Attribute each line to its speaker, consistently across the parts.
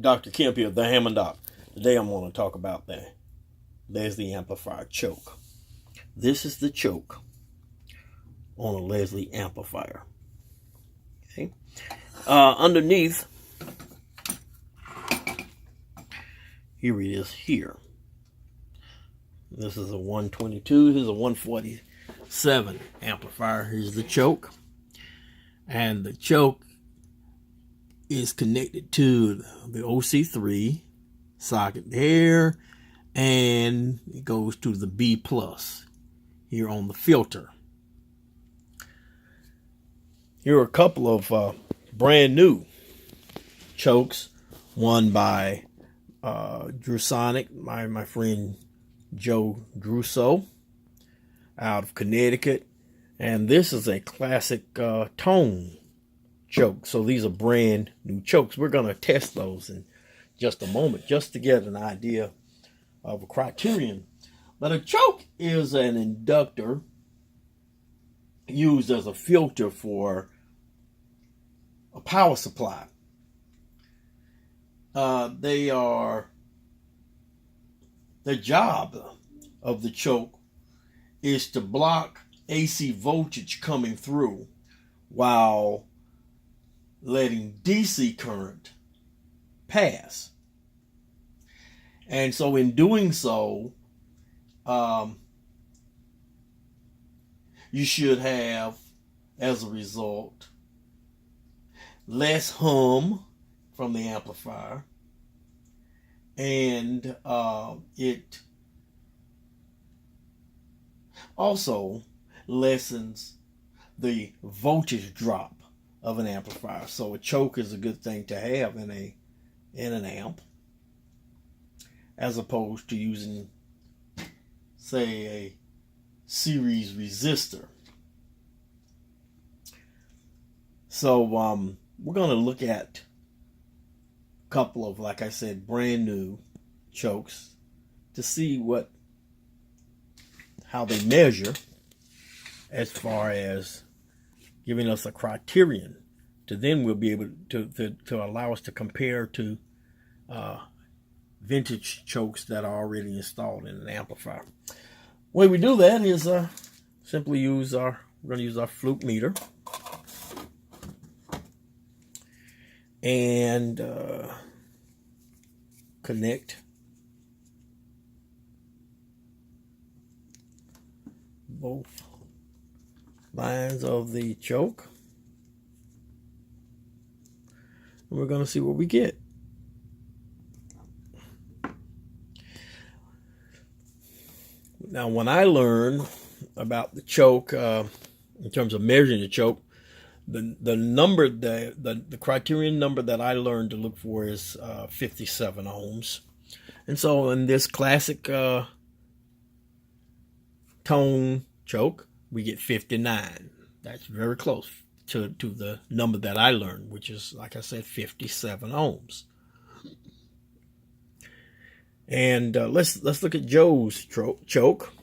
Speaker 1: Dr. Kemp here, the Hammond Doc. Today I'm going to talk about the Leslie Amplifier choke. This is the choke on a Leslie Amplifier. Okay. Underneath, here it is here. This is a 122, here's a 147 amplifier. Here's the choke. And the choke is connected to the OC3 socket there, and it goes to the B plus here on the filter. Here are a couple of brand new chokes, one by Drusonic, my friend Joe Druso out of Connecticut, and this is a classic tone choke. So these are brand new chokes. We're going to test those in just a moment, just to get an idea of a criterion. But a choke is an inductor used as a filter for a power supply. The job of the choke is to block AC voltage coming through while letting DC current pass. And so in doing so, you should have, as a result, less hum from the amplifier, and it also lessens the voltage drop of an amplifier. So a choke is a good thing to have in an amp, as opposed to using, say, a series resistor. So we're going to look at a couple of, like I said, brand new chokes to see how they measure as far as giving us a criterion to then we'll be able to allow us to compare to vintage chokes that are already installed in an amplifier. The way we do that is simply we're going to use our fluke meter and connect both lines of the choke, and we're going to see what we get. Now, when I learned about the choke, in terms of measuring the choke, the number, the criterion number that I learned to look for is 57 ohms. And so in this classic tone choke, we get 59. That's very close to the number that I learned, which is, like I said, 57 ohms. And let's look at Joe's choke.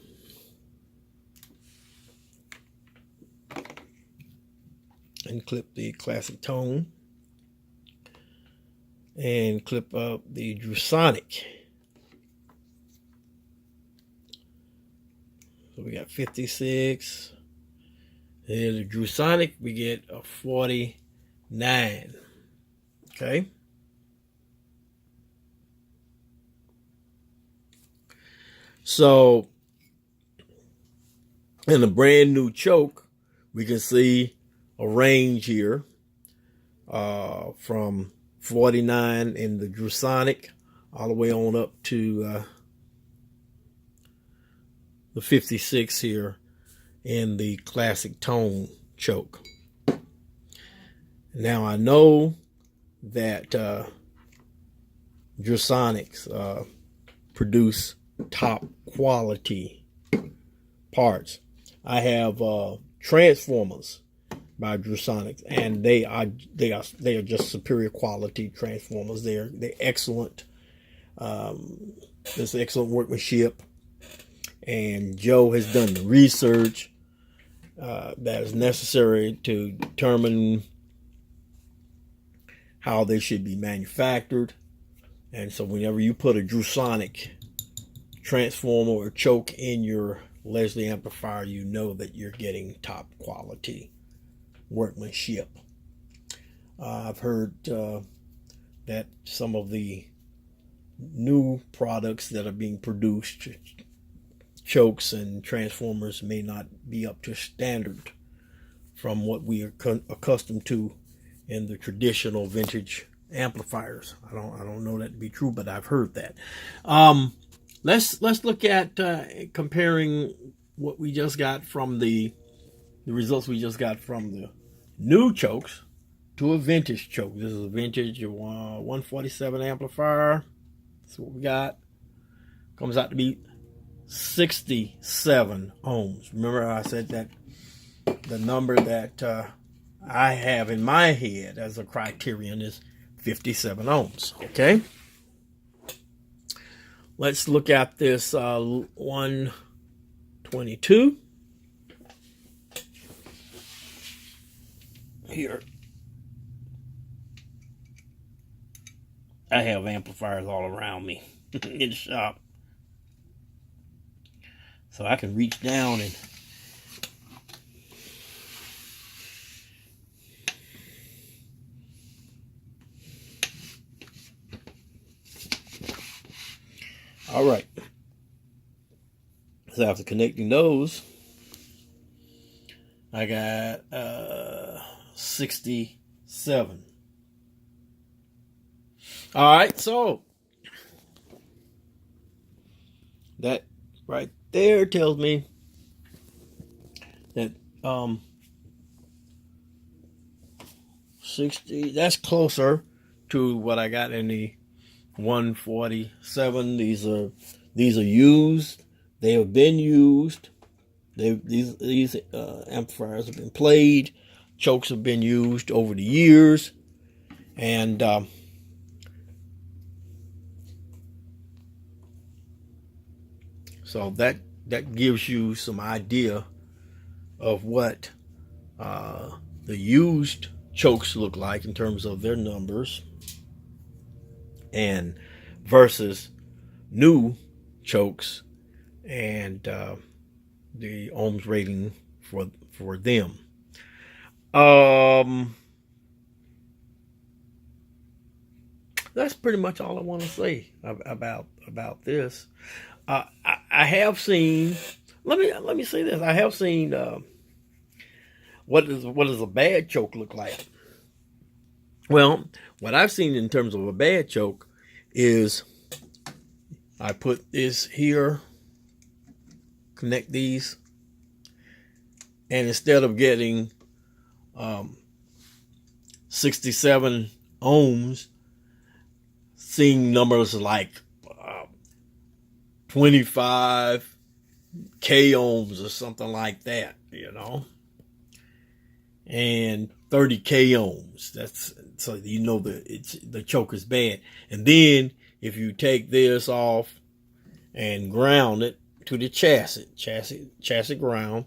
Speaker 1: And clip the classic tone. And clip up the Drusonic. So we got 56. And the Drusonic, we get a 49. Okay. So in a brand new choke, we can see a range here from 49 in the Drusonic all the way on up to the 56 here in the classic tone choke. Now I know that Drusonics produce top quality parts. I have transformers by Drusonics, and they are just superior quality transformers. They're excellent. There's excellent workmanship, and Joe has done the research that is necessary to determine how they should be manufactured And so whenever you put a Drusonic transformer or choke in your Leslie amplifier, you know that you're getting top quality workmanship. I've heard that some of the new products that are being produced, chokes and transformers, may not be up to standard from what we are accustomed to in the traditional vintage amplifiers. I don't know that to be true, but I've heard that. Let's look at comparing what we just got from the results we just got from the new chokes to a vintage choke. This is a vintage 147 amplifier. That's what we got. Comes out to be 67 ohms. Remember I said that the number that I have in my head as a criterion is 57 ohms. Okay. Let's look at this 122 here. I have amplifiers all around me in the shop, so I can reach down and all right. So after connecting those, I got 67. All right, so that right there tells me that 60, that's closer to what I got in the 147. These are used. They have been used. These amplifiers have been played. Chokes have been used over the years, and so that gives you some idea of what the used chokes look like in terms of their numbers, and versus new chokes and the ohms rating for them. That's pretty much all I want to say about this. I have seen. Let me say this. I have seen what does a bad choke look like? Well, what I've seen in terms of a bad choke is I put this here, connect these, and instead of getting 67 ohms, seeing numbers like 25 k ohms or something like that, and 30 k ohms. That's so you know the choke is bad. And then if you take this off and ground it to the chassis ground,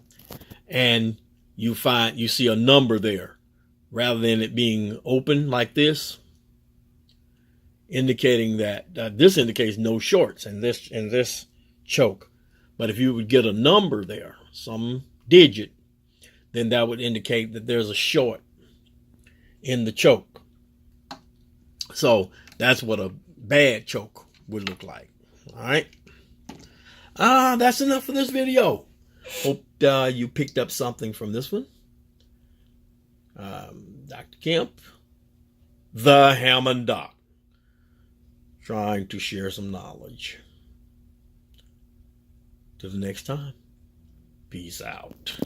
Speaker 1: and you see a number there rather than it being open like this, indicating that this indicates no shorts in this choke. But if you would get a number there, some digit, then that would indicate that there's a short in the choke. So that's what a bad choke would look like. All right. That's enough for this video. Hope you picked up something from this one. Dr. Kemp, the Hammond Doc, trying to share some knowledge. Till the next time, peace out.